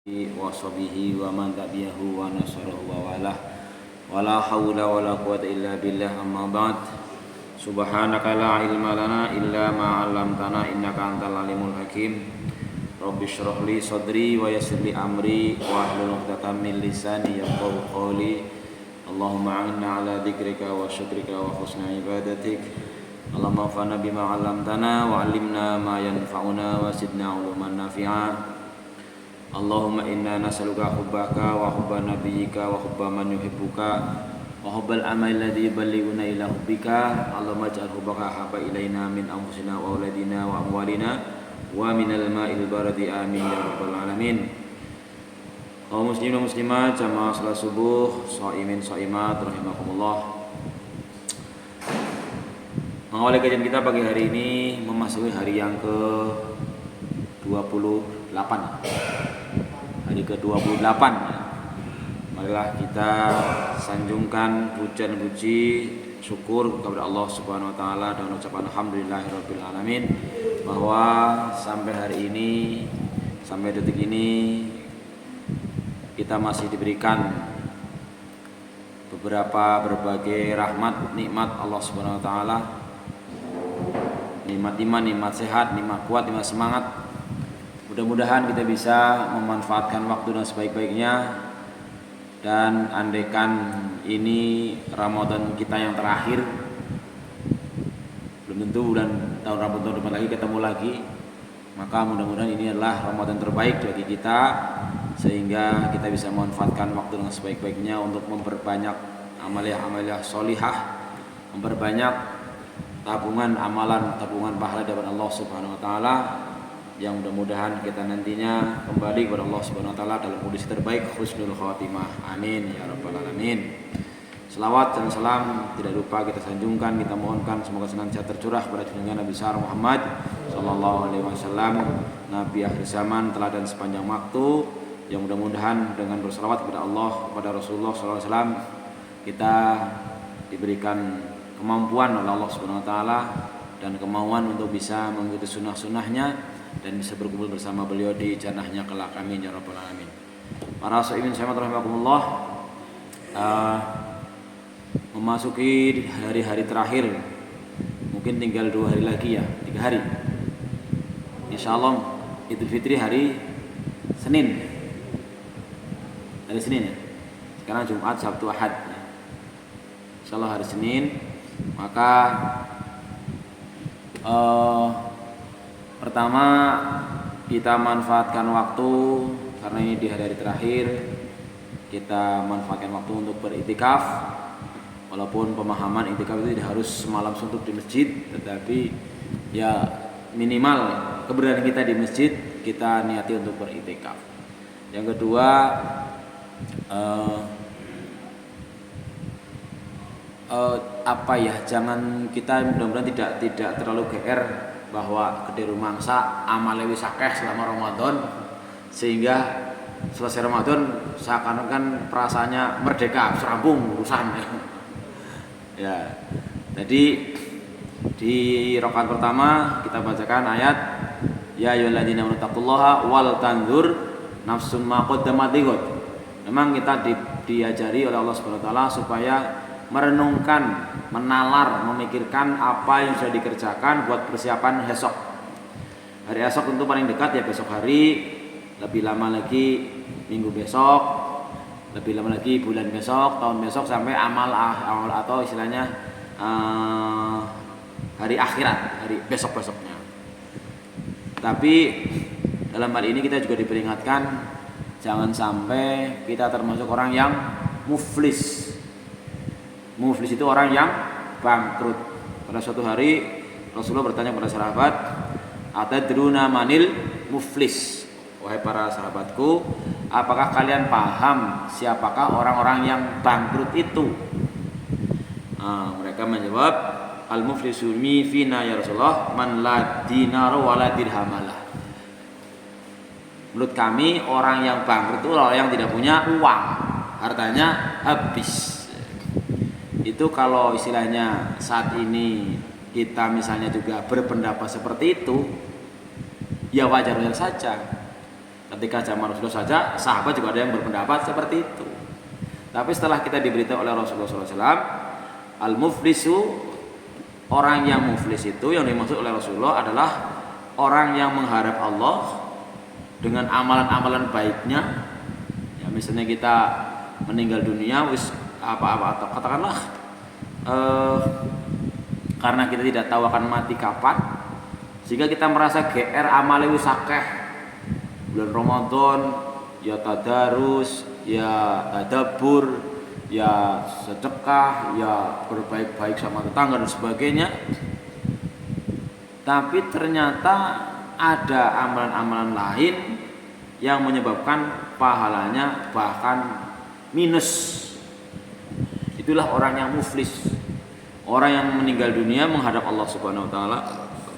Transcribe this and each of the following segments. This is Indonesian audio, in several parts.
wa sahbihi wa man tabi'ahu wa nasarahu wa walah wala haula wala quwwata illa billah amma ba'd. Subhanaka la ilma lana illa ma 'allamtana innaka antal alimul hakim. Rabbi shrah li sadri wa yassir li amri wa hlul 'uqdatam min lisani yafqahu qawli. Allahumma 'inna 'ala dzikrika wa syukrika wa husni ibadatik. Allahumma anfa'na bima 'allamtana wa 'allimna ma yanfa'una wa zidna 'ilman nafi'a. Allahumma inna nas'aluka hubbaka wa hubba nabiyyika wa hubba man yuhibbuka wa hubbal amali alladhi yuballighuna ila hubbika. Allahumma ij'al hubbaka habba ilaina min anfusina wa auladina wa amwalina wa minal ma'il baradi amin ya rabbal alamin. Kaum muslimin dan muslimat jamaah salat subuh, shaimin shaimat rahimakumullah. Mengawali kajian kita pagi hari ini memasuki hari yang ke-28. Hari ke-28. Marilah kita sanjungkan pujian puji syukur kepada Allah Subhanahu wa taala dan ucapan alhamdulillahirabbil alamin bahwa sampai hari ini, sampai detik ini kita masih diberikan berbagai rahmat, nikmat Allah Subhanahu wa taala. Nikmat iman, nikmat sehat, nikmat kuat, nikmat semangat. Mudah-mudahan kita bisa memanfaatkan waktu dengan sebaik-baiknya. Dan andaikan ini Ramadan kita yang terakhir, belum tentu tahun Ramadan depan lagi ketemu lagi, maka mudah-mudahan ini adalah Ramadan terbaik bagi kita, sehingga kita bisa memanfaatkan waktu dengan sebaik-baiknya untuk memperbanyak amalia-amalia sholihah, memperbanyak tabungan amalan, tabungan pahala dari Allah Subhanahu wa taala, yang mudah-mudahan kita nantinya kembali kepada Allah Subhanahu wa taala dalam kondisi terbaik, husnul khatimah. Amin ya rabbal alamin. Selawat dan salam tidak lupa kita sanjungkan, kita mohonkan semoga senantiasa tercurah pada junjungan Nabi besar Muhammad sallallahu alaihi wasallam, nabi akhir zaman, teladan sepanjang waktu, yang mudah-mudahan dengan berselawat kepada Allah, kepada Rasulullah sallallahu alaihi wasallam, kita diberikan kemampuan oleh Allah Subhanahu wa taala dan kemauan untuk bisa mengikuti sunnah-sunnahnya dan bisa berkumpul bersama beliau di jannahnya kelak. Amin ya rabbal alamin. Para shaimin shaimat rahimakumullah, memasuki hari-hari terakhir, mungkin tinggal 2 hari lagi ya, 3 hari. Insyaallah Idul Fitri hari Senin. Hari Senin ya. Sekarang Jumat, Sabtu, Ahad. Insyaallah hari Senin. Maka pertama kita manfaatkan waktu, karena ini di hari-hari terakhir, kita manfaatkan waktu untuk beriktikaf. Walaupun pemahaman iktikaf itu tidak harus semalam suntuk di masjid, tetapi ya minimal keberadaan kita di masjid kita niati untuk beriktikaf. Yang kedua, jangan kita mudah-mudahan tidak terlalu GR bahwa gede rumangsa amale wis akeh selama Ramadan, sehingga selesai Ramadan seakan-akan perasaannya merdeka, serampung urusan. Ya. Jadi di rakaat pertama kita bacakan ayat ya ayyuhalladzina amanu taqullaha wal tanzur nafsum ma qaddamat lighad. Memang kita diajari oleh Allah Subhanahu wa taala supaya merenungkan, menalar, memikirkan apa yang sudah dikerjakan buat persiapan esok. Hari esok tentu paling dekat ya besok hari, lebih lama lagi minggu besok, lebih lama lagi bulan besok, tahun besok, sampai amal atau istilahnya hari akhirat, hari besok-besoknya. Tapi dalam hal ini kita juga diperingatkan jangan sampai kita termasuk orang yang muflis. Muflis itu orang yang bangkrut. Pada suatu hari Rasulullah bertanya kepada sahabat, "Atadruna manil muflis?" Wahai para sahabatku, apakah kalian paham siapakah orang-orang yang bangkrut itu? Mereka menjawab, "Al-muflisu fina ya Rasulullah man la dinar wa la dirhamalah." Menurut kami orang yang bangkrut itu orang yang tidak punya uang, hartanya habis. Itu kalau istilahnya saat ini kita misalnya juga berpendapat seperti itu, ya wajar saja. Ketika zaman Rasulullah saja sahabat juga ada yang berpendapat seperti itu. Tapi setelah kita diberitahu oleh Rasulullah SAW, al-muflisu, orang yang muflis itu yang dimaksud oleh Rasulullah adalah orang yang mengharap Allah dengan amalan-amalan baiknya. Ya, misalnya kita meninggal dunia wis apa-apa atau katakanlah karena kita tidak tahu akan mati kapan, sehingga kita merasa GR amale wis akeh, bulan Ramadan ya tadarus, ya tadabbur, ya sedekah, ya berbaik-baik sama tetangga dan sebagainya. Tapi ternyata ada amalan-amalan lain yang menyebabkan pahalanya bahkan minus. Itulah orang yang muflis. Orang yang meninggal dunia menghadap Allah Subhanahu wa taala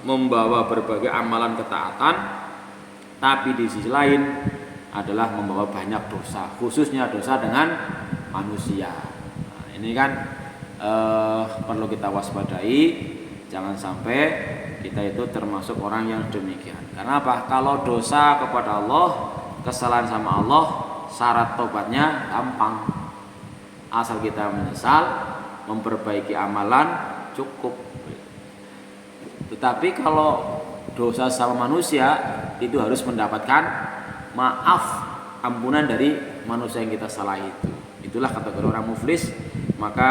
membawa berbagai amalan ketaatan, tapi di sisi lain adalah membawa banyak dosa, khususnya dosa dengan manusia. Nah, ini kan perlu kita waspadai, jangan sampai kita itu termasuk orang yang demikian. Karena apa? Kalau dosa kepada Allah, kesalahan sama Allah, syarat tobatnya gampang. Asal kita menyesal, memperbaiki amalan, cukup. Tetapi kalau dosa sama manusia, itu harus mendapatkan maaf, ampunan dari manusia yang kita salah itu. Itulah kategori orang muflis. Maka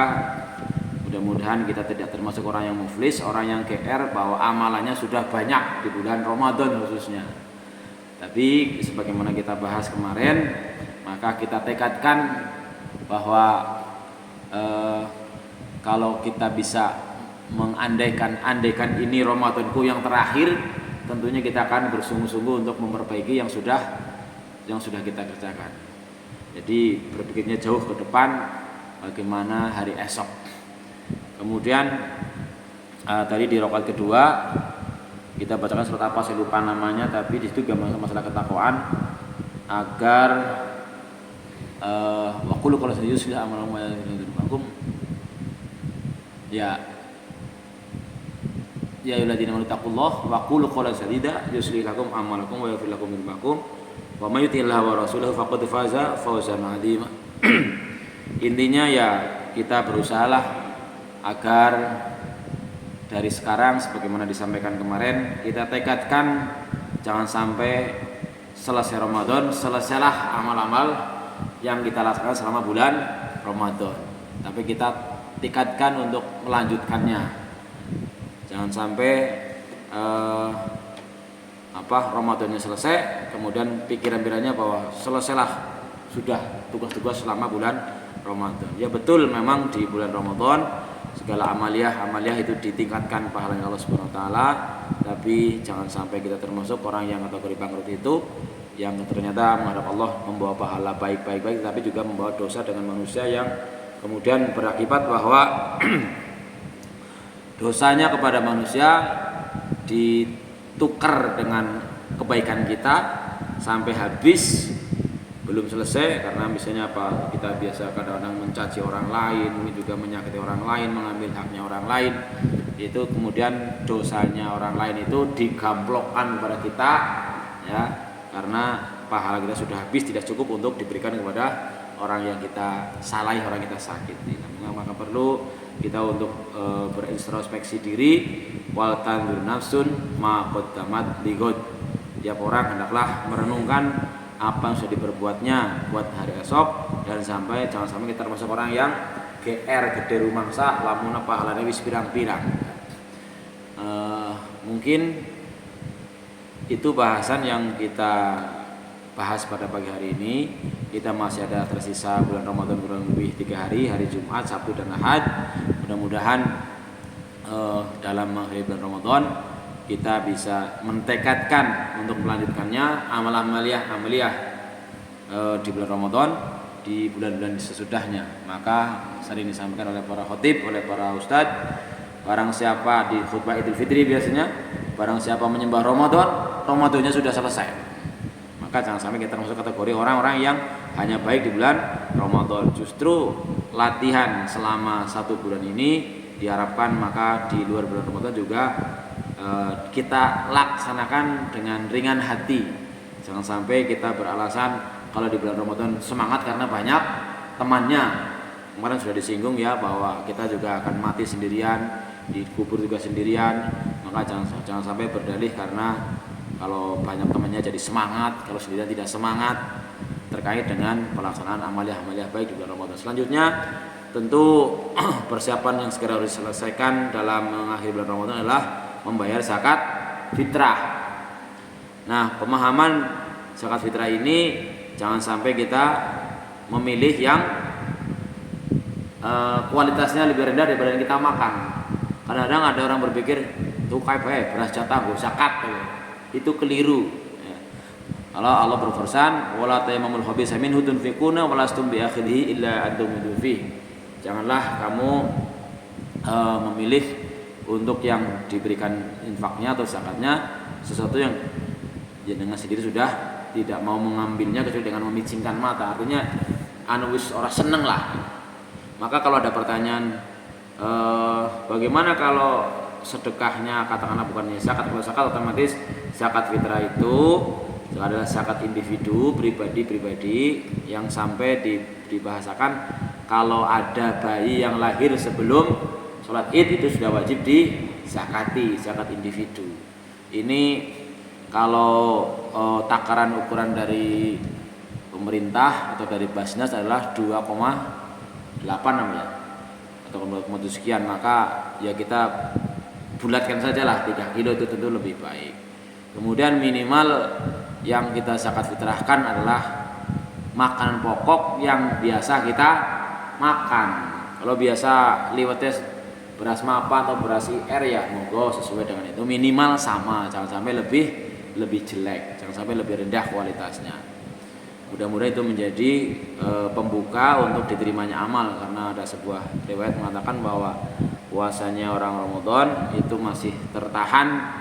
mudah-mudahan kita tidak termasuk orang yang muflis, orang yang GR bahwa amalannya sudah banyak di bulan Ramadan khususnya. Tapi sebagaimana kita bahas kemarin, maka kita tekadkan bahwa kalau kita bisa andaikan ini Ramadanku yang terakhir, tentunya kita akan bersungguh-sungguh untuk memperbaiki yang sudah kita kerjakan. Jadi berpikirnya jauh ke depan, bagaimana hari esok. Kemudian tadi di rakaat kedua kita bacakan surat apa saya lupa namanya, tapi di situ juga masalah ketakwaan agar wa qul qala sayyusli amalan wa yadukum ya ayyuhalladzina amanu taqullaha wa qul qawlan sadida yuslih lakum a'malakum wa yaghfir lakum dzunubakum wa may yuti'illaha wa rasulahu faqad faza fawzan 'azima. Intinya ya kita berusahalah agar dari sekarang sebagaimana disampaikan kemarin, kita tekadkan jangan sampai selesai Ramadan selesailah amal-amal yang kita laksanakan selama bulan Ramadan, tapi kita tekadkan untuk melanjutkannya. Jangan sampai Ramadannya selesai kemudian pikiran-pikirannya bahwa selesailah sudah tugas-tugas selama bulan Ramadan. Ya betul, memang di bulan Ramadan segala amaliyah itu ditingkatkan pahalanya Allah Subhanahu wa taala, tapi jangan sampai kita termasuk orang yang kategori bangkrut itu yang ternyata menghadap Allah membawa pahala baik, tapi juga membawa dosa dengan manusia yang kemudian berakibat bahwa dosanya kepada manusia ditukar dengan kebaikan kita sampai habis, belum selesai. Karena misalnya kita biasa kadang-kadang mencaci orang lain, mungkin juga menyakiti orang lain, mengambil haknya orang lain, itu kemudian dosanya orang lain itu digamplokkan kepada kita, ya, karena pahala kita sudah habis, tidak cukup untuk diberikan kepada orang yang kita salahi, orang yang kita sakiti. Maka perlu kita untuk berintrospeksi diri, wal tanzur nafsun ma qaddamat lighad. Tiap orang hendaklah merenungkan apa yang sudah diperbuatnya buat hari esok, dan jangan sampai kita termasuk orang yang GR gede rumangsa lamun pahalane wis pirang-pirang. Mungkin itu bahasan yang kita bahas pada pagi hari ini. Kita masih ada tersisa bulan Ramadan kurang lebih 3 hari, hari Jumat, Sabtu dan Ahad. Mudah-mudahan dalam mengakhiri bulan Ramadan kita bisa mentekadkan untuk melanjutkannya amaliyah di bulan Ramadan, di bulan-bulan sesudahnya. Maka sering disampaikan oleh para khotib, oleh para ustadz, barang siapa di khutbah Idul Fitri biasanya, barang siapa menyembah Ramadannya sudah selesai. Maka jangan sampai kita masuk kategori orang-orang yang hanya baik di bulan Ramadan. Justru latihan selama 1 bulan ini diharapkan maka di luar bulan Ramadan juga kita laksanakan dengan ringan hati, Jangan sampai kita beralasan kalau di bulan Ramadan semangat karena banyak temannya. Kemarin sudah disinggung ya bahwa kita juga akan mati sendirian, dikubur juga sendirian. Maka jangan sampai berdalih karena kalau banyak temannya jadi semangat, kalau sendirian tidak semangat, terkait dengan pelaksanaan amaliah-amaliah baik di bulan Ramadan. Selanjutnya tentu persiapan yang segera harus diselesaikan dalam mengakhiri bulan Ramadan adalah membayar zakat fitrah. Nah, pemahaman zakat fitrah ini jangan sampai kita memilih yang kualitasnya lebih rendah daripada yang kita makan. Kadang-kadang ada orang berpikir tuh kayak beras jatah gue zakat, itu keliru. Kalau Allah berfirman, wala tayammamul khabitha minhu tunfiquna walastum bi akhidhi illa antum fi. Janganlah kamu memilih untuk yang diberikan infaknya atau zakatnya sesuatu yang dengan sendiri sudah tidak mau mengambilnya kecuali dengan memicingkan mata. Artinya wis ora seneng lah. Maka kalau ada pertanyaan bagaimana kalau sedekahnya katakanlah bukan zakat, kalau zakat otomatis zakat fitrah itu adalah zakat individu pribadi yang sampai dibahasakan kalau ada bayi yang lahir sebelum sholat id itu sudah wajib dizakati, zakat individu. Ini kalau takaran ukuran dari pemerintah atau dari Basnas adalah 2,8 namanya atau 2,7 sekian, maka ya kita bulatkan sajalah 3 kilo itu tentu lebih baik. Kemudian minimal yang kita zakat fitrahkan adalah makanan pokok yang biasa kita makan. Kalau biasa liwetnya beras mapa atau beras IR ya monggo sesuai dengan itu, minimal sama, jangan sampai lebih jelek, jangan sampai lebih rendah kualitasnya. Mudah-mudahan itu menjadi pembuka untuk diterimanya amal, karena ada sebuah riwayat mengatakan bahwa puasanya orang Ramadan itu masih tertahan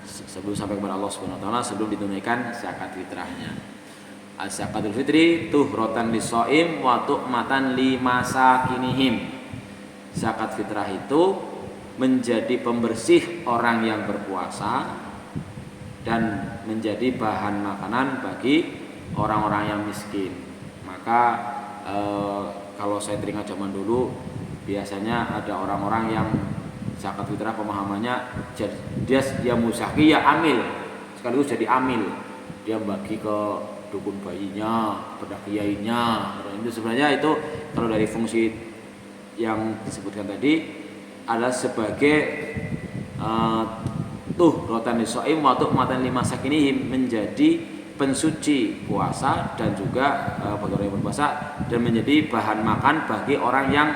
sebelum sampai kepada Allah Subhanahu wa taala, sebelum ditunaikan zakat fitrahnya. Az-zakatul fitri tuhratan lis-shaim wa tu'matan limasakinihim. Zakat fitrah itu menjadi pembersih orang yang berpuasa dan menjadi bahan makanan bagi orang-orang yang miskin. Maka kalau saya teringat zaman dulu biasanya ada orang-orang yang zakat fitrah pemahamannya dia musaki ya amil, sekaligus jadi amil, dia bagi ke dukun bayinya, pada kiainya. Itu sebenarnya itu kalau dari fungsi yang disebutkan tadi adalah sebagai rotan lisoim waktu matan lima sakini menjadi pensuci puasa dan juga bagi orang yang berpuasa, dan menjadi bahan makan bagi orang yang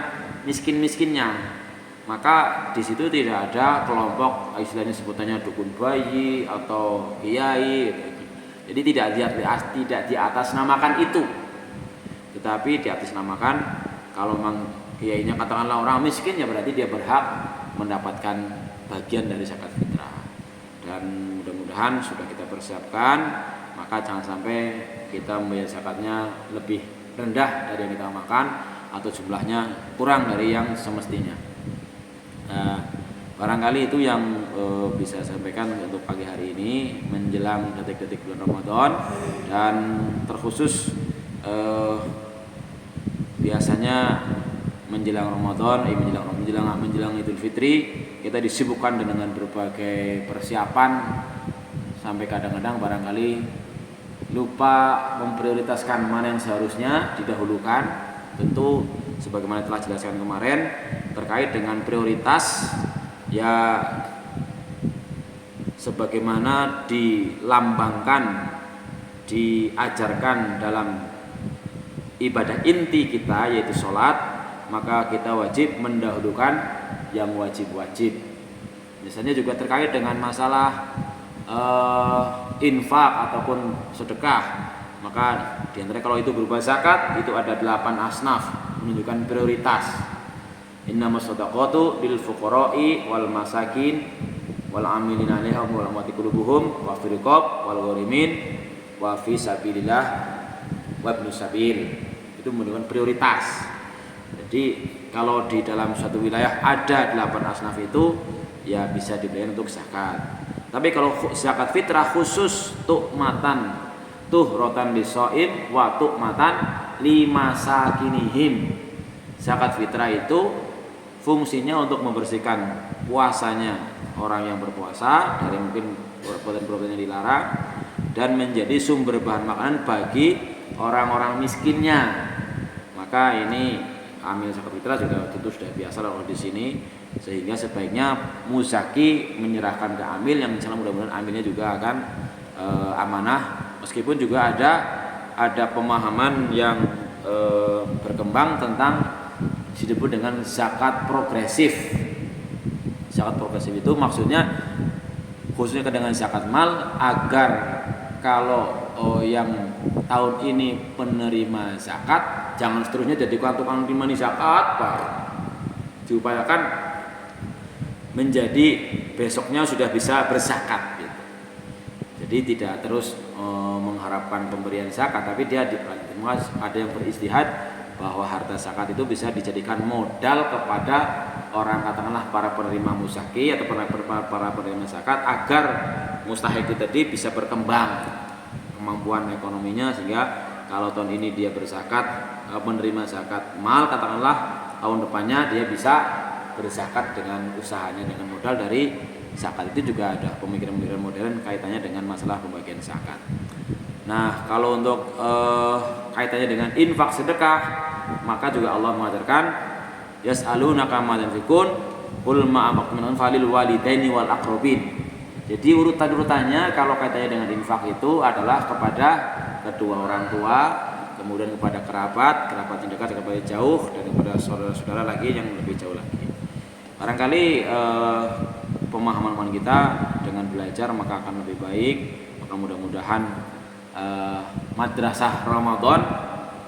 miskin-miskinnya. Maka di situ tidak ada kelompok istilahnya sebutannya dukun bayi atau kiai. Jadi tidak diatasnamakan itu, tetapi diatasnamakan kalau memang kiainya katakanlah orang miskin, ya berarti dia berhak mendapatkan bagian dari zakat fitrah. Dan mudah-mudahan sudah kita persiapkan, maka jangan sampai kita membayar zakatnya lebih rendah dari yang kita makan atau jumlahnya kurang dari yang semestinya. Barangkali itu yang bisa saya sampaikan untuk pagi hari ini menjelang detik-detik bulan Ramadan, dan terkhusus biasanya menjelang Ramadan, menjelang Idul Fitri kita disibukkan dengan berbagai persiapan sampai kadang-kadang barangkali lupa memprioritaskan mana yang seharusnya didahulukan. Tentu sebagaimana telah jelaskan kemarin terkait dengan prioritas, ya sebagaimana dilambangkan, diajarkan dalam ibadah inti kita yaitu sholat, maka kita wajib mendahulukan yang wajib-wajib. Misalnya juga terkait dengan masalah infak ataupun sedekah, maka diantara kalau itu berupa zakat itu ada 8 asnaf menunjukkan prioritas. Innamas shadaqatu lil fuqara'i wal masakin wal amilina 'alaiha wal amwati qulubuhum wa fil riqab wal gharimin wa fi sabilillah wa ibnu sabil. Itu menunjukkan prioritas. Jadi kalau di dalam suatu wilayah ada 8 asnaf itu ya bisa diberikan untuk zakat. Tapi kalau zakat fitrah khusus tu'matan tuhratan lisoim wa tu'matan limasakinihim. Zakat fitrah itu fungsinya untuk membersihkan puasanya orang yang berpuasa dari mungkin perbuatan-perbuatan yang dilarang, dan menjadi sumber bahan makanan bagi orang-orang miskinnya. Maka ini amil zakat fitrah juga tentu sudah biasa kalau di sini, sehingga sebaiknya muzaki menyerahkan ke amil yang misalnya mudah-mudahan amilnya juga akan amanah, meskipun juga ada pemahaman yang berkembang tentang disebut dengan zakat progresif. Zakat progresif itu maksudnya khususnya dengan zakat mal, agar kalau yang tahun ini penerima zakat jangan seterusnya jadi tukang penerima zakat, Pak. Diupayakan menjadi besoknya sudah bisa berzakat gitu. Jadi tidak terus mengharapkan pemberian zakat, tapi dia ada yang beristihad bahwa harta zakat itu bisa dijadikan modal kepada orang, katakanlah para penerima muzaki atau para penerima zakat, agar mustahik itu tadi bisa berkembang kemampuan ekonominya, sehingga kalau tahun ini dia berzakat, menerima zakat mal, katakanlah tahun depannya dia bisa berzakat dengan usahanya, dengan modal dari zakat. Itu juga ada pemikiran-pemikiran modern kaitannya dengan masalah pembagian zakat. Nah, kalau untuk kaitannya dengan infak sedekah, maka juga Allah mengajarkan yas'alunaka ma tunfiqun qul ma anfaqtum min falil walidaini wal aqrabin. Jadi urutan-urutannya kalau kaitannya dengan infak itu adalah kepada kedua orang tua, kemudian kepada kerabat yang dekat, kepada jauh, dan kepada saudara-saudara lagi yang lebih jauh lagi. Barangkali pemahaman kita dengan belajar maka akan lebih baik. Maka mudah-mudahan madrasah Ramadan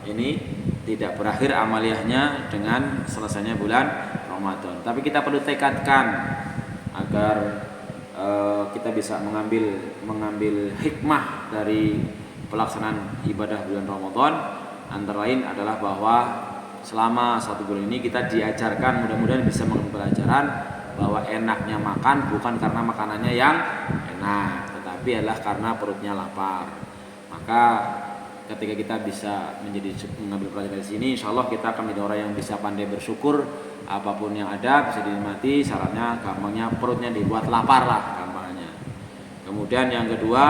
ini tidak berakhir amaliyahnya dengan selesainya bulan Ramadan. Tapi kita perlu tekadkan agar kita bisa mengambil hikmah dari pelaksanaan ibadah bulan Ramadan. Antara lain adalah bahwa selama 1 bulan ini kita diajarkan, mudah-mudahan bisa mengambil pelajaran bahwa enaknya makan bukan karena makanannya yang enak, tetapi adalah karena perutnya lapar. Maka ketika kita bisa mengambil pelajaran dari sini, insya Allah kita akan menjadi orang yang bisa pandai bersyukur. Apapun yang ada bisa dinikmati, syaratnya gampangnya perutnya dibuat lapar lah gampangnya. Kemudian yang kedua,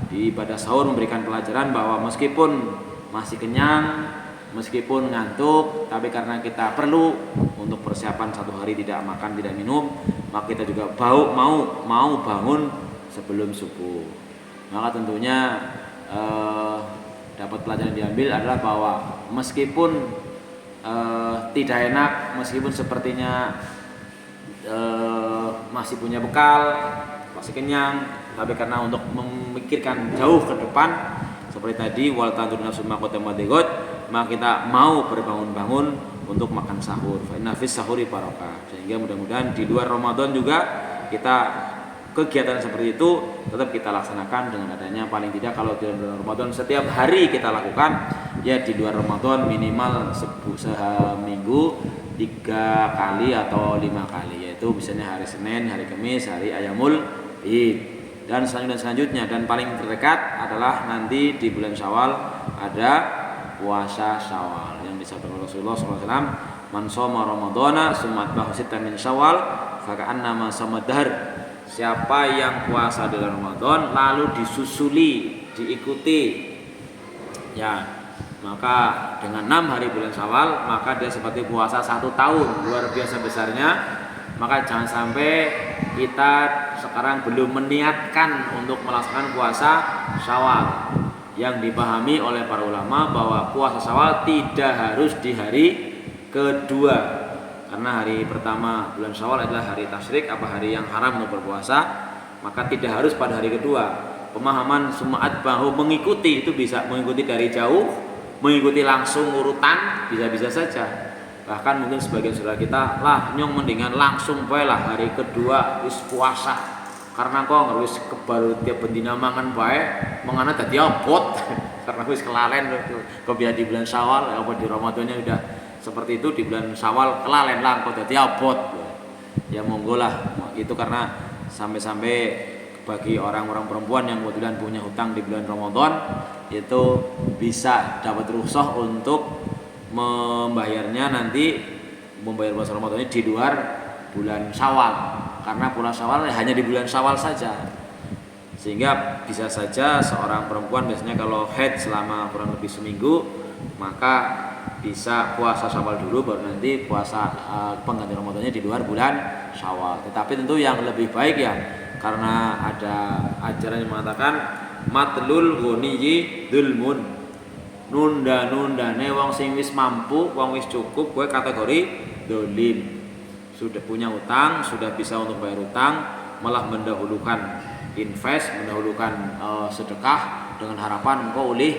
di ibadah sahur memberikan pelajaran bahwa meskipun masih kenyang, meskipun ngantuk, tapi karena kita perlu untuk persiapan 1 hari tidak makan tidak minum, maka kita juga mau bangun sebelum subuh. Maka tentunya dapat pelajaran yang diambil adalah bahwa meskipun tidak enak, meskipun sepertinya masih punya bekal, masih kenyang, tapi karena untuk memikirkan jauh ke depan, seperti tadi wal tandur nafsu ma qaddamat lighad, maka kita mau berbangun-bangun untuk makan sahur. Fa inna fis sahuri barakah. Sehingga mudah-mudahan di luar Ramadan juga kita kegiatan seperti itu tetap kita laksanakan dengan adanya, paling tidak kalau di bulan Ramadan setiap hari kita lakukan, ya di luar Ramadan minimal seminggu 3 kali atau 5 kali, yaitu misalnya hari Senin, hari Kamis, hari Ayamul Id, dan selanjutnya. Dan paling terdekat adalah nanti di bulan Syawal ada puasa Syawal yang disabdakan Rasulullah SAW, man shoma ramadhana summa atba'ahu sittan min Syawal faka'annama shoma dahr. Siapa yang puasa di bulan Ramadan lalu disusuli, diikuti, ya maka dengan 6 hari bulan Syawal, maka dia seperti puasa 1 tahun, luar biasa besarnya. Maka jangan sampai kita sekarang belum meniatkan untuk melaksanakan puasa Syawal, yang dipahami oleh para ulama bahwa puasa Syawal tidak harus di hari kedua. Karena hari pertama bulan Syawal adalah hari tasyrik, hari yang haram untuk berpuasa, maka tidak harus pada hari kedua. Pemahaman sumaat bahu mengikuti itu bisa mengikuti dari jauh, mengikuti langsung urutan, bisa-bisa saja. Bahkan mungkin sebagian saudara kita lah nyong mendingan langsung bae lah hari kedua wis puasa. Karena kok wis kebaru tiap bendina mangan bae, mangana dadi abot. Karena wis kelalen kok biar di bulan Syawal apa di Ramadannya udah seperti itu, di bulan Syawal kelalen lah kok dadi abot. Ya monggo lah, itu karena sampai-sampai bagi orang-orang perempuan yang kebetulan punya hutang di bulan Ramadan itu bisa dapat rukhsah untuk membayarnya nanti, membayar puasa Ramadan ini di luar bulan Syawal, karena bulan Syawal hanya di bulan Syawal saja. Sehingga bisa saja seorang perempuan biasanya kalau haid selama kurang lebih seminggu, maka bisa puasa Syawal dulu baru nanti puasa pengganti Ramadannya di luar bulan Syawal. Tetapi tentu yang lebih baik ya, karena ada ajaran yang mengatakan matlul ghoniyyi dzulmun, nunda-nundane wong sing wis mampu, wong wis cukup, kowe kategori dolim. Sudah punya utang, sudah bisa untuk bayar utang, malah mendahulukan invest, mendahulukan sedekah dengan harapan engkau oleh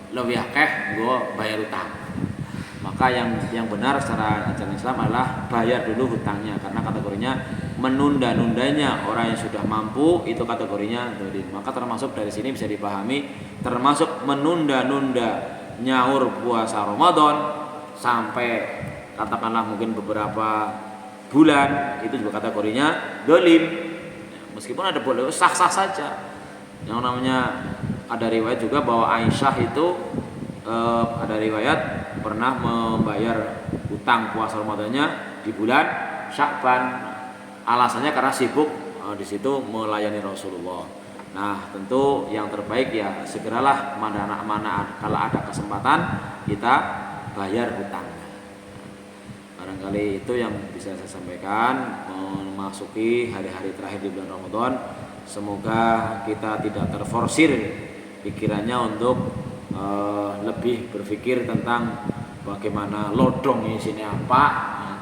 lebih akeh gue bayar utang. Maka yang benar secara ajaran Islam adalah bayar dulu hutangnya, karena kategorinya menunda-nundanya orang yang sudah mampu itu kategorinya dolim. Maka termasuk dari sini bisa dipahami termasuk menunda-nunda nyaur puasa Ramadan sampai katakanlah mungkin beberapa bulan, itu juga kategorinya dolim. Meskipun ada boleh sah-sah saja. Yang namanya ada riwayat juga bahwa Aisyah itu ada riwayat pernah membayar utang puasa Ramadannya di bulan Sya'ban. Alasannya karena sibuk di situ melayani Rasulullah. Nah, tentu yang terbaik ya segeralah mana kalau ada kesempatan kita bayar hutangnya. Barangkali itu yang bisa saya sampaikan memasuki hari-hari terakhir di bulan Ramadan. Semoga kita tidak terforsir pikirannya untuk lebih berpikir tentang bagaimana lodong isinya apa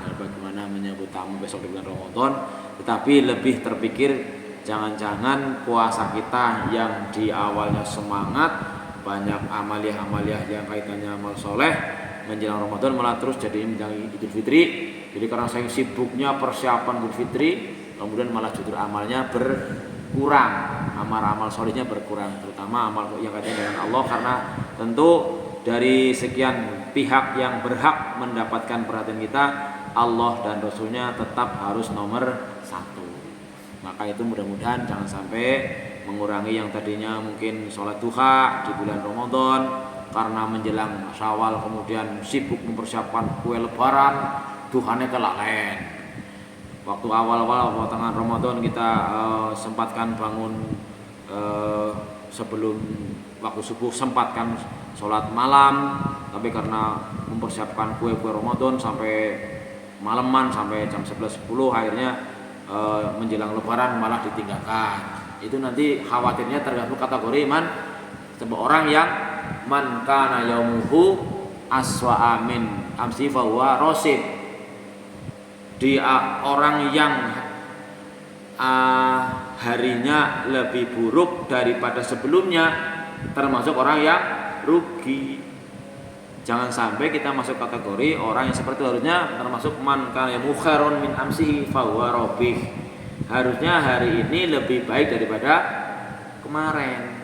dan bagaimana menyambut tamu besok di bulan Ramadan, tetapi lebih terpikir jangan-jangan puasa kita yang di awalnya semangat, banyak amaliah-amaliah yang kaitannya amal soleh, menjelang Ramadan malah terus jadi menjelang Idul Fitri. Jadi karena saya sibuknya persiapan Idul Fitri, kemudian malah justru amalnya berkurang, amal solehnya berkurang, terutama amal yang kaitannya dengan Allah, karena tentu dari sekian pihak yang berhak mendapatkan perhatian kita, Allah dan Rasulnya tetap harus nomor satu. Maka itu mudah-mudahan jangan sampai mengurangi yang tadinya mungkin sholat duha di bulan Ramadan karena menjelang Syawal kemudian sibuk mempersiapkan kue lebaran, duhane kelalen. Waktu awal-awal tengah Ramadan kita sempatkan bangun sebelum waktu subuh, sempatkan sholat malam, tapi karena mempersiapkan kue-kue Ramadan sampai malaman sampai jam 11.10 akhirnya menjelang lebaran malah ditinggalkan. Itu nanti khawatirnya tergabung kategori sebuah orang yang man kana yaumuhu aswa amin amsi fa huwa rasid. Dia orang yang harinya lebih buruk daripada sebelumnya termasuk orang yang rugi. Jangan sampai kita masuk kategori orang yang seperti itu. Harusnya termasuk man kana mukhairun min amsihi fa huwa rabih. Harusnya hari ini lebih baik daripada kemarin.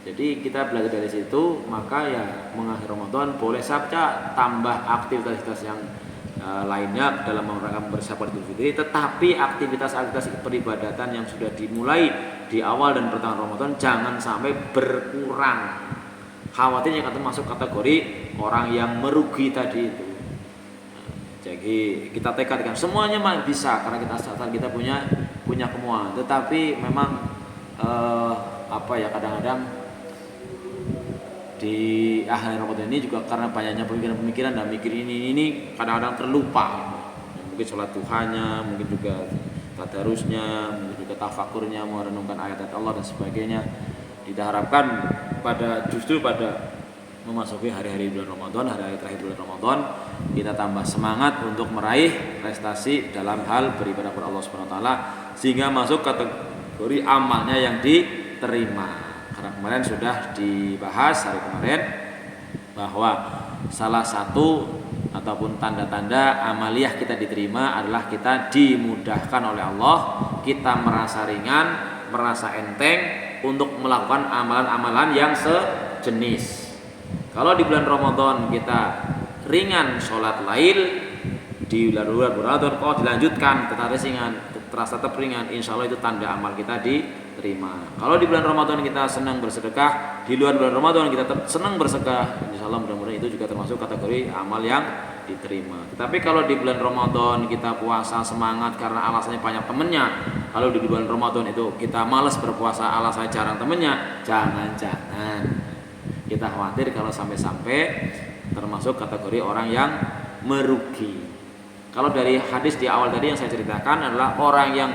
Jadi kita belajar dari situ, maka ya mengakhiri Ramadan boleh saja tambah aktivitas yang lainnya dalam mempersiapkan Idul Fitri, tetapi aktivitas-aktivitas peribadatan yang sudah dimulai di awal dan pertengahan Ramadan jangan sampai berkurang. Khawatirnya kita masuk kategori orang yang merugi tadi itu. Jadi kita tekadkan semuanya bisa karena kita sadar kita punya kemauan, tetapi memang kadang-kadang di akhir Ramadan ini juga karena banyaknya pemikiran-pemikiran dan mikir ini kadang-kadang terlupa. Mungkin sholat duhanya, mungkin juga tadarusnya, mungkin juga tafakurnya, merenungkan ayat-ayat Allah dan sebagainya. Kita harapkan justru pada memasuki hari-hari bulan Ramadan, hari-hari terakhir bulan Ramadan, kita tambah semangat untuk meraih prestasi dalam hal beribadah kepada Allah Subhanahu wa taala sehingga masuk kategori amalnya yang diterima. Karena kemarin sudah dibahas hari kemarin bahwa salah satu ataupun tanda-tanda amaliyah kita diterima adalah kita dimudahkan oleh Allah, kita merasa ringan, merasa enteng untuk melakukan amalan-amalan yang sejenis. Kalau di bulan Ramadan kita ringan sholat lail, di bulan Ramadan kok dilanjutkan terasa tetap ringan, insya Allah itu tanda amal kita diterima. Kalau di bulan Ramadan kita senang bersedekah, di luar bulan Ramadan kita tetap senang bersedekah, insya Allah mudah-mudahan itu juga termasuk kategori amal yang diterima. Tetapi kalau di bulan Ramadan kita puasa semangat karena alasannya banyak temennya, kalau di bulan Ramadan itu kita malas berpuasa alasannya jarang temennya, jangan-jangan kita khawatir kalau sampai-sampai termasuk kategori orang yang merugi. Kalau dari hadis di awal tadi yang saya ceritakan adalah orang yang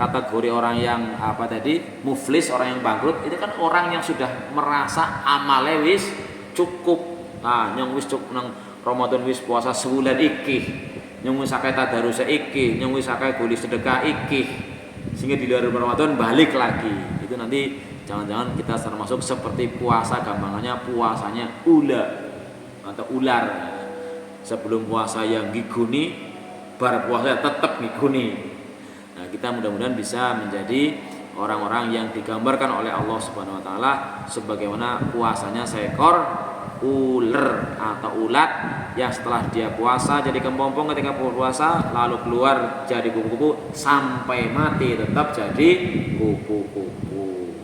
kategori orang yang apa tadi, muflis, orang yang bangkrut, itu kan orang yang sudah merasa amale wis cukup. Nah, yang wis cukup nang Ramadan wis puasa sebulan iki, yang wis akeh tadarus iki, yang wis akeh guli sedekah iki, sehingga di luar Ramadan balik lagi. Itu nanti jangan-jangan kita termasuk seperti puasa, gampangannya puasanya ular. Sebelum puasa yang ngiguni, bar puasa tetap ngiguni. Nah, kita mudah-mudahan bisa menjadi orang-orang yang digambarkan oleh Allah Subhanahu wa taala sebagaimana puasanya seekor ular atau ulat yang setelah dia puasa jadi kepompong ketika puasa, lalu keluar jadi kupu-kupu sampai mati tetap jadi kupu-kupu.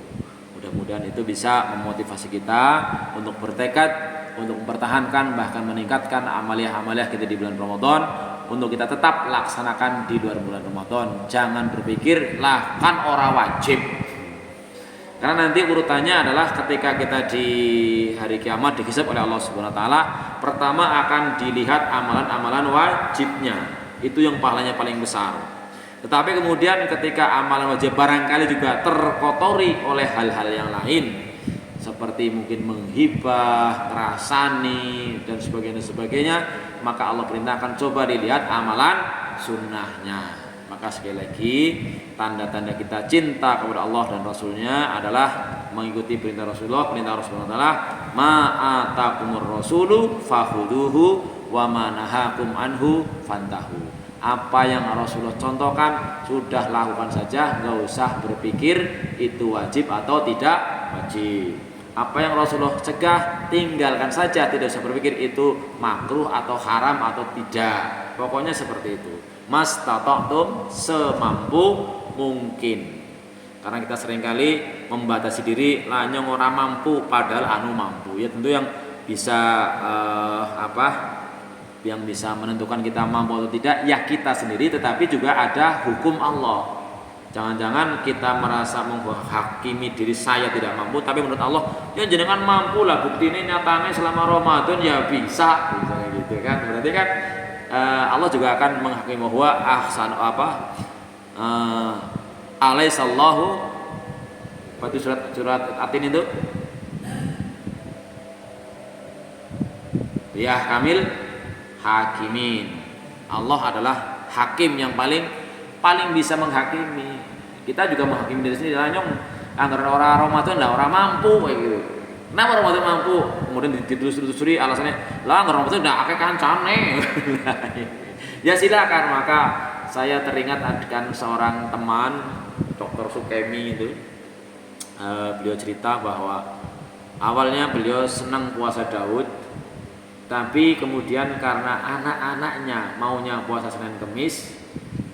Mudah-mudahan itu bisa memotivasi kita untuk bertekad untuk mempertahankan bahkan meningkatkan amaliah-amaliah kita di bulan Ramadan, untuk kita tetap laksanakan di luar bulan Ramadan. Jangan berpikir lah kan ora wajib. Karena nanti urutannya adalah ketika kita di hari kiamat dihisab oleh Allah Subhanahu wa taala, pertama akan dilihat amalan-amalan wajibnya. Itu yang pahalanya paling besar. Tetapi kemudian ketika amalan wajib barangkali juga terkotori oleh hal-hal yang lain, seperti mungkin menghibah, ngerasani dan sebagainya, maka Allah perintahkan coba dilihat amalan sunnahnya. Maka sekali lagi tanda-tanda kita cinta kepada Allah dan Rasulnya adalah mengikuti perintah Rasulullah, perintah Rasulullah adalah ma'atakumur rasulu fakhuduhu wa manahakum anhu fantahu. Apa yang Rasulullah contohkan sudah lakukan saja, nggak usah berpikir itu wajib atau tidak wajib. Apa yang Rasulullah cegah tinggalkan saja, tidak usah berpikir itu makruh atau haram atau tidak. Pokoknya seperti itu. Mastata'tum, semampu mungkin. Karena kita seringkali membatasi diri, lanyong orang mampu padahal anu mampu. Ya tentu yang bisa yang bisa menentukan kita mampu atau tidak ya kita sendiri, tetapi juga ada hukum Allah. Jangan-jangan kita merasa menghakimi diri saya tidak mampu, tapi menurut Allah ya jenengan mampu lah, bukti ini nyatanya selama Ramadan ya bisa gitu kan. Berarti kan Allah juga akan menghakimi bahwa ahsan alaihissallahu pada surat Atin itu ya kamil hakimin. Allah adalah hakim yang paling bisa menghakimi. Kita juga menghakimi diri sendiri. Nyong anggaran orang Ramadan lah orang mampu kayak gitu. Kenapa Ramadan mampu? Kemudian ditelusuri alasannya, lah Ramadan udah akeh kancane. Ya silakan. Maka saya teringat akan seorang teman Dr. Sukemi itu. Beliau cerita bahwa awalnya beliau senang puasa Daud, tapi kemudian karena anak-anaknya maunya puasa Senin Kemis,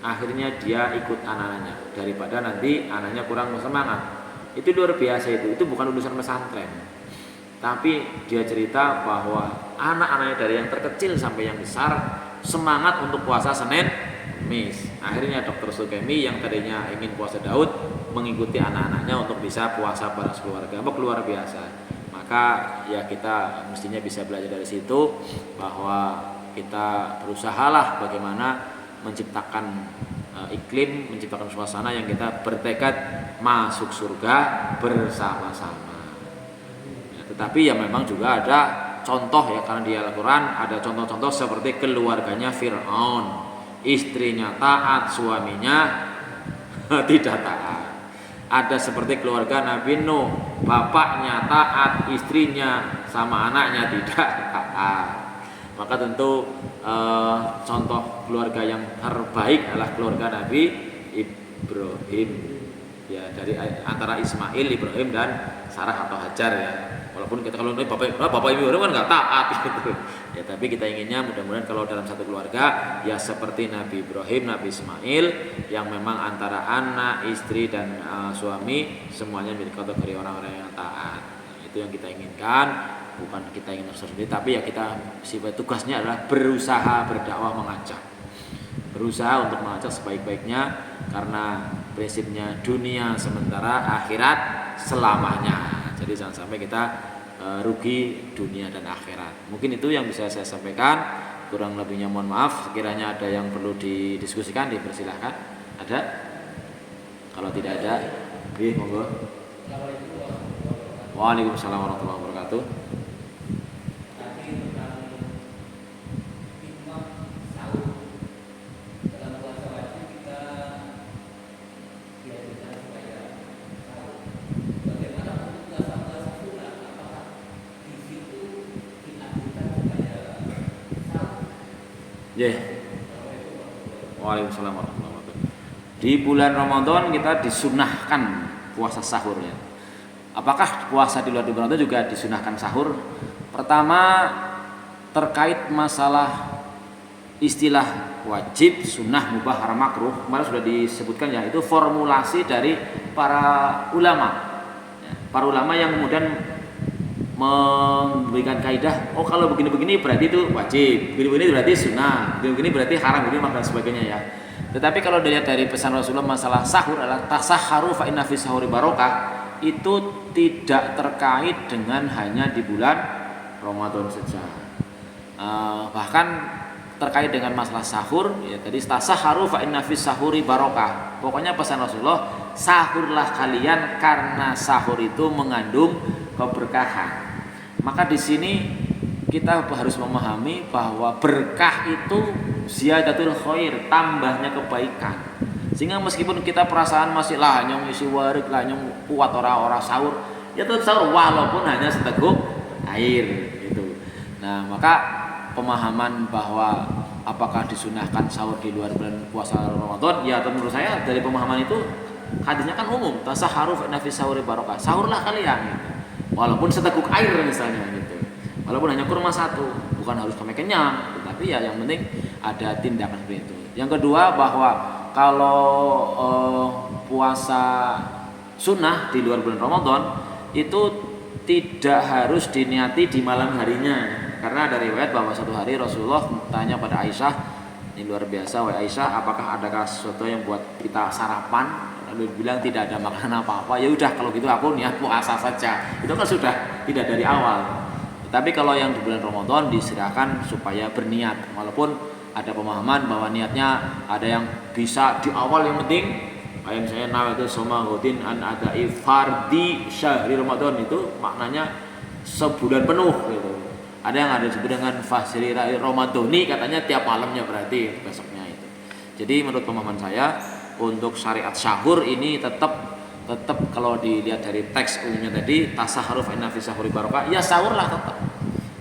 akhirnya dia ikut anak-anaknya daripada nanti anaknya kurang semangat. Itu luar biasa itu bukan lulusan pesantren. Tapi dia cerita bahwa anak-anaknya dari yang terkecil sampai yang besar semangat untuk puasa Senin Kemis. Akhirnya Dr. Sukemi yang tadinya ingin puasa Daud mengikuti anak-anaknya untuk bisa puasa bareng keluarga. Luar biasa. Maka ya kita mestinya bisa belajar dari situ bahwa kita berusahalah bagaimana menciptakan iklim, menciptakan suasana yang kita bertekad masuk surga bersama-sama. Tetapi ya memang juga ada contoh ya, karena di Al-Quran ada contoh-contoh seperti keluarganya Fir'aun, istrinya taat, suaminya tidak taat. Ada seperti keluarga Nabi Nuh, bapaknya taat, istrinya sama anaknya tidak taat. Maka tentu contoh keluarga yang terbaik adalah keluarga Nabi Ibrahim. Ya, dari antara Ismail, Ibrahim dan Sarah atau Hajar ya. Walaupun kita kalau bapak ibu orang kan nggak taat gitu. Ya tapi kita inginnya mudah-mudahan kalau dalam satu keluarga ya seperti Nabi Ibrahim, Nabi Ismail yang memang antara anak, istri dan suami semuanya milik kategori orang-orang yang taat. Nah, itu yang kita inginkan, bukan kita ingin sendiri, tapi ya kita sifat tugasnya adalah berusaha berdakwah mengajak. Berusaha untuk mengajak sebaik-baiknya karena prinsipnya dunia sementara, akhirat selamanya. Jadi jangan sampai kita rugi dunia dan akhirat. Mungkin itu yang bisa saya sampaikan. Kurang lebihnya mohon maaf. Sekiranya ada yang perlu didiskusikan, dipersilahkan. Ada? Kalau tidak ada, monggo. Waalaikumsalam warahmatullahi wabarakatuh. Waalaikumsalam warahmatullahi wabarakatuh. Di bulan Ramadan kita disunahkan puasa sahur ya. Apakah puasa di luar Ramadan juga disunahkan sahur? Pertama terkait masalah istilah wajib, sunnah, mubah, haram, makruh, kemarin sudah disebutkan ya, itu formulasi dari para ulama. Para ulama yang kemudian memberikan kaidah, oh kalau begini-begini berarti itu wajib, begini-begini berarti sunnah, begini-begini berarti haram, begini dan sebagainya ya. Tetapi kalau dilihat dari pesan Rasulullah masalah sahur adalah tasahharu fa inna fi sahuri barokah, itu tidak terkait dengan hanya di bulan Ramadan saja. Bahkan terkait dengan masalah sahur ya tadi tasahharu fa inna fi sahuri barokah. Pokoknya pesan Rasulullah, sahurlah kalian karena sahur itu mengandung keberkahan. Maka di sini kita harus memahami bahwa berkah itu ziyadatul khair, tambahnya kebaikan. Sehingga meskipun kita perasaan masih lah nyong isi warik lah nyong kuat ora sahur, ya tetap sahur walaupun hanya seteguk air gitu. Nah, maka pemahaman bahwa apakah disunahkan sahur di luar bulan puasa Ramadan, ya menurut saya dari pemahaman itu hadisnya kan umum, tasahharu fa inna fi sahuri barokah. Sahurlah kalian gitu. Walaupun seteguk air misalnya gitu, walaupun hanya kurma satu, bukan harus sampai kenyang, tapi ya yang penting ada tindakan seperti itu. Yang kedua bahwa kalau puasa sunnah di luar bulan Ramadan itu tidak harus diniati di malam harinya, karena ada riwayat bahwa satu hari Rasulullah tanya pada Aisyah, ini luar biasa, wahai Aisyah, apakah adakah sesuatu yang buat kita sarapan? Lalu bilang tidak ada makanan apa-apa. Ya udah kalau gitu aku niat puasa saja. Itu kan sudah tidak dari awal. Tapi kalau yang di bulan Ramadan diserahkan supaya berniat. Walaupun ada pemahaman bahwa niatnya ada yang bisa di awal, yang penting kayak misalnya nawaitu soma ghadin an adai fardi syahri Ramadan, itu maknanya sebulan penuh gitu. Ada yang ada disebut dengan fasri Ramadhani, katanya tiap malamnya berarti besoknya itu. Jadi menurut pemahaman saya untuk syariat sahur ini tetap kalau dilihat dari teks umumnya tadi tasahharu fa inna fi sahuri barokah, ya sahurlah tetap.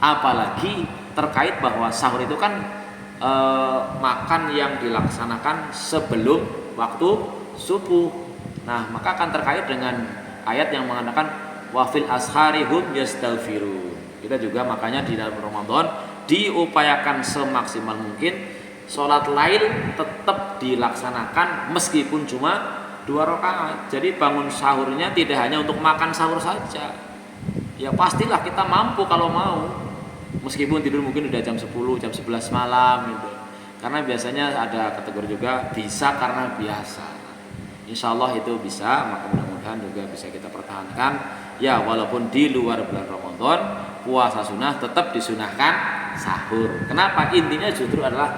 Apalagi terkait bahwa sahur itu kan makan yang dilaksanakan sebelum waktu subuh. Nah, maka akan terkait dengan ayat yang mengatakan wa fil ashari hum yastaghfirun. Kita juga makanya di dalam Ramadan diupayakan semaksimal mungkin sholat lail tetap dilaksanakan meskipun cuma 2 rakaat. Jadi bangun sahurnya tidak hanya untuk makan sahur saja. Ya pastilah kita mampu kalau mau. Meskipun tidur mungkin udah jam 10, jam 11 malam gitu. Karena biasanya ada kategori juga bisa karena biasa. Insya Allah itu bisa, maka mudah-mudahan juga bisa kita pertahankan. Ya walaupun di luar bulan Ramadan, puasa sunnah tetap disunahkan sahur. Kenapa? Intinya justru adalah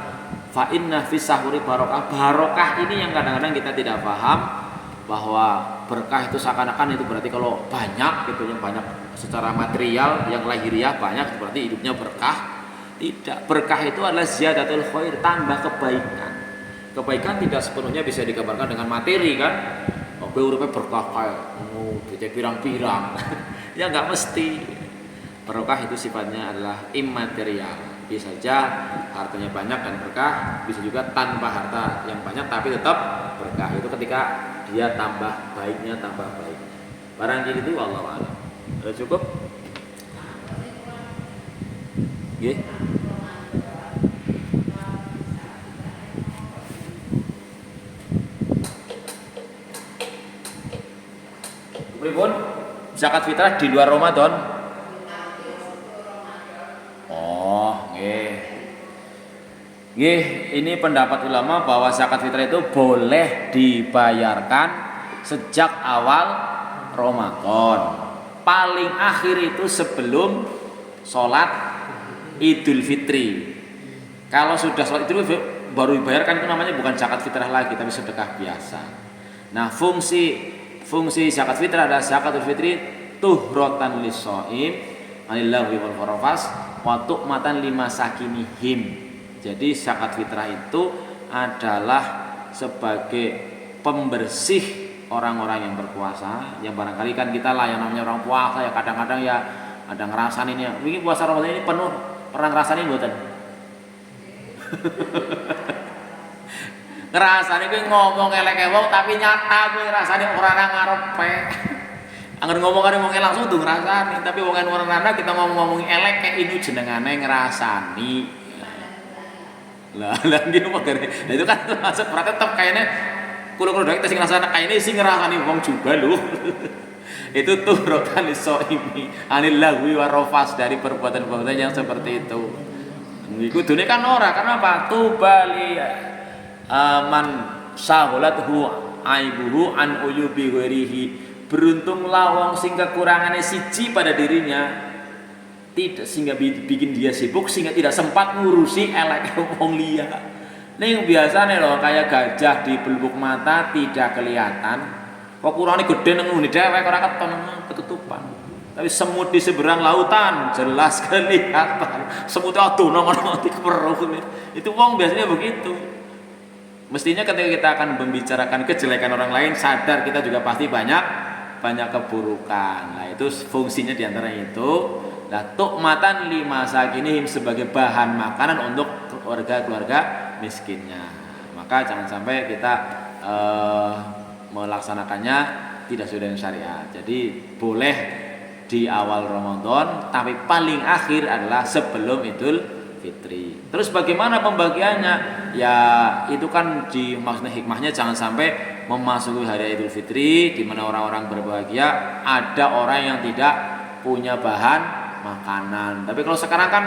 fa inna fi sahuri barokah. Barokah ini yang kadang-kadang kita tidak paham, bahwa berkah itu seakan-akan itu berarti kalau banyak gitu, yang banyak secara material, yang lahiriah banyak berarti hidupnya berkah. Tidak, berkah itu adalah ziyadatul khair, tambah kebaikan. Kebaikan tidak sepenuhnya bisa digambarkan dengan materi kan. Oh, uripnya berkah kayak duitnya pirang-pirang. Ya enggak mesti. Barokah itu sifatnya adalah immaterial. Bisa saja hartanya banyak dan berkah, bisa juga tanpa harta yang banyak tapi tetap berkah. Itu ketika dia tambah baiknya, tambah baik. Barangkali itu wallahu a'lam. Sudah cukup? Nggih. Pripun? Zakat fitrah di luar Ramadan? Oh, nggih. Nggih, ini pendapat ulama bahwa zakat fitrah itu boleh dibayarkan sejak awal Ramadan. Paling akhir itu sebelum sholat Idul Fitri. Kalau sudah sholat Idul Fitri baru dibayarkan, itu namanya bukan zakat fitrah lagi tapi sedekah biasa. Nah, fungsi zakat fitrah adalah zakatul fitri tuhratan lis-shaim anil-lagwi wal kharafas wa tu'matan limasakinihim. Jadi zakat fitrah itu adalah sebagai pembersih orang-orang yang berpuasa, yang barangkali kan kita lah yang namanya orang puasa ya kadang-kadang ya ada ngerasain ini ya. Ini puasa Ramadan ini penuh, orang ngerasain mboten? Ngrasane kowe ngomong elek wong tapi nyata kowe ngrasane ora nang ngarepe. Angger ngomong karo wong langsung tuh ngrasani, tapi wong ora kita ngomong elek kayak ini jenengane ngrasani. Lah gitu makane. Nah itu kan termasuk berarti tetep kayaknya kulo-kulo kita sing ngrasani kayaknya sing ngrasani wong juga lho. Itu tuh rotan isoimi anil lagwi warofas, dari perbuatan-perbuatan yang seperti itu. Iku dunia kan ora, karena apa? Tubali man saholathu aibuhu an uyubi ghairihi. Beruntunglah wong sing kekurangannya siji pada dirinya, tidak sehingga bikin dia sibuk sehingga tidak sempat ngurusi elek wong liya. Ning biasane lho kayak gajah di pelupuk mata tidak kelihatan. Kok kurangnya gede nang ngene dhewek ora keton ketutupan. Tapi semut di seberang lautan jelas kelihatan. Semut adono ngono dikeperuh. Itu wong biasanya begitu. Mestinya ketika kita akan membicarakan kejelekan orang lain, sadar kita juga pasti banyak keburukan. Nah itu fungsinya diantara itu. Nah tu'matan limasakinihim, sebagai bahan makanan untuk keluarga miskinnya. Maka jangan sampai kita melaksanakannya tidak sesuai dengan syariat. Jadi boleh di awal Ramadan, tapi paling akhir adalah sebelum Idul Fitri. Terus bagaimana pembagiannya? Ya itu kan maksudnya hikmahnya jangan sampai memasuki hari Idul Fitri di mana orang-orang berbahagia ada orang yang tidak punya bahan makanan. Tapi kalau sekarang kan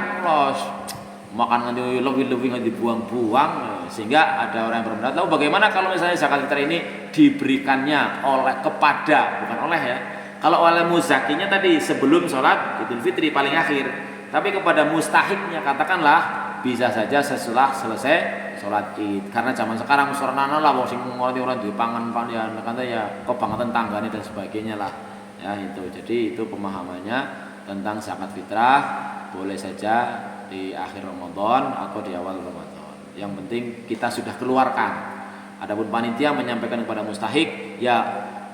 makan lebih dibuang-buang, sehingga ada orang yang berpendapat. Lalu bagaimana kalau misalnya zakat fitrah ini diberikannya bukan oleh ya. Kalau oleh muzakinya tadi sebelum sholat Idul Fitri paling akhir. Tapi kepada mustahiknya katakanlah bisa saja setelah selesai sholat Id. Karena zaman sekarang soranana lah wong sing ngerti orang duwe pangan ya kata ya kebangetan tanggane dan sebagainya lah. Ya itu. Jadi itu pemahamannya tentang zakat fitrah, boleh saja di akhir Ramadan atau di awal Ramadan. Yang penting kita sudah keluarkan. Adapun panitia menyampaikan kepada mustahik, ya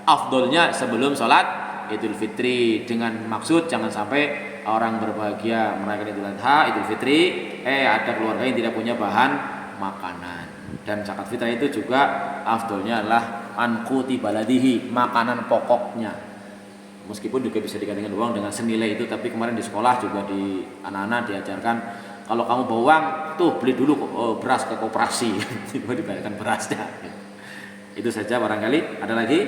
afdolnya sebelum sholat Idul Fitri, dengan maksud jangan sampai orang berbahagia merayakan Idul Adha, Idul Fitri, ada keluarga yang tidak punya bahan makanan. Dan zakat fitrah itu juga afdolnya adalah anquti baladihi, makanan pokoknya. Meskipun juga bisa dikatakan uang dengan senilai itu, tapi kemarin di sekolah juga di anak-anak diajarkan kalau kamu bawa uang tuh beli dulu beras ke koperasi, dibayarkan berasnya. Itu saja barangkali. Ada lagi?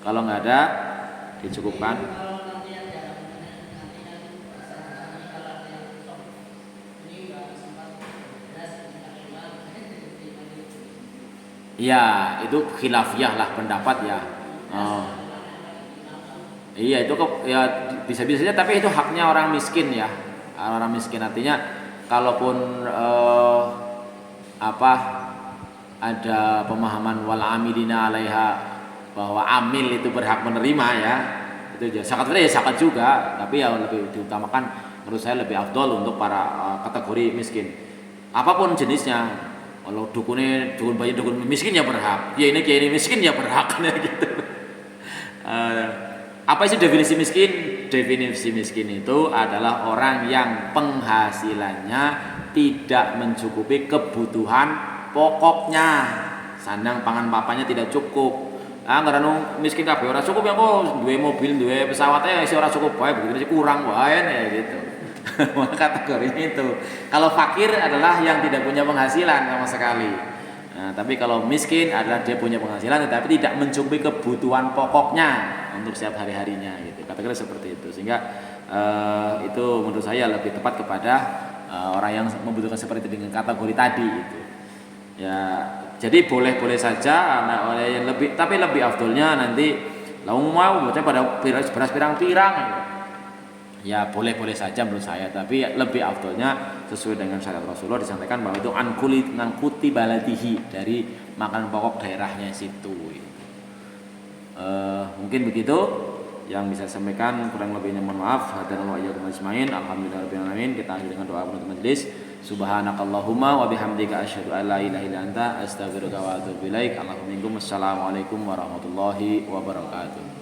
Kalau nggak ada, dicukupkan. Ya, itu khilafiyah lah pendapat ya. Iya itu ya bisa-bisa saja, tapi itu haknya orang miskin ya. Orang miskin artinya kalaupun ada pemahaman wal amilina 'alaiha bahwa amil itu berhak menerima ya. Itu aja. Zakat fitrah ya zakat juga, tapi ya lebih diutamakan menurut saya lebih afdol untuk para kategori miskin. Apapun jenisnya. Kalau dukun bayi dukun miskin ya berhak. Ya ini kiai miskin ya berhak gitu. Apa sih definisi miskin? Definisi miskin itu adalah orang yang penghasilannya tidak mencukupi kebutuhan pokoknya. Sandang pangan papanya tidak cukup. Ngarano miskin kabeh ora cukup ya kok duwe mobil, duwe pesawat isi ora cukup bae, begitu kurang wae gitu. Kategorinya itu. Kalau fakir adalah yang tidak punya penghasilan sama sekali. Nah, tapi kalau miskin adalah dia punya penghasilan tetapi tidak mencukupi kebutuhan pokoknya untuk setiap hari-harinya gitu. Kategori seperti itu. Sehingga itu menurut saya lebih tepat kepada orang yang membutuhkan seperti itu dengan kategori tadi itu. Ya, jadi boleh-boleh saja yang lebih, tapi lebih afdolnya nanti lau mau baca pada beras pirang-pirang ya boleh-boleh saja menurut saya, tapi lebih afdolnya sesuai dengan syariat Rasulullah disampaikan bahwa itu kuti baladihi, dari makan pokok daerahnya situ gitu. Mungkin begitu yang bisa saya sampaikan, kurang lebihnya mohon maaf. Hadanallahu wa iyyakum ajmain. Alhamdulillahirabbil alamin. Kita akhiri dengan doa penutup majelis. Subhanakallahumma wa bihamdika asyhadu an la ilaha illa anta astaghfiruka wa atubu ilaik. Assalamualaikum warahmatullahi wabarakatuh.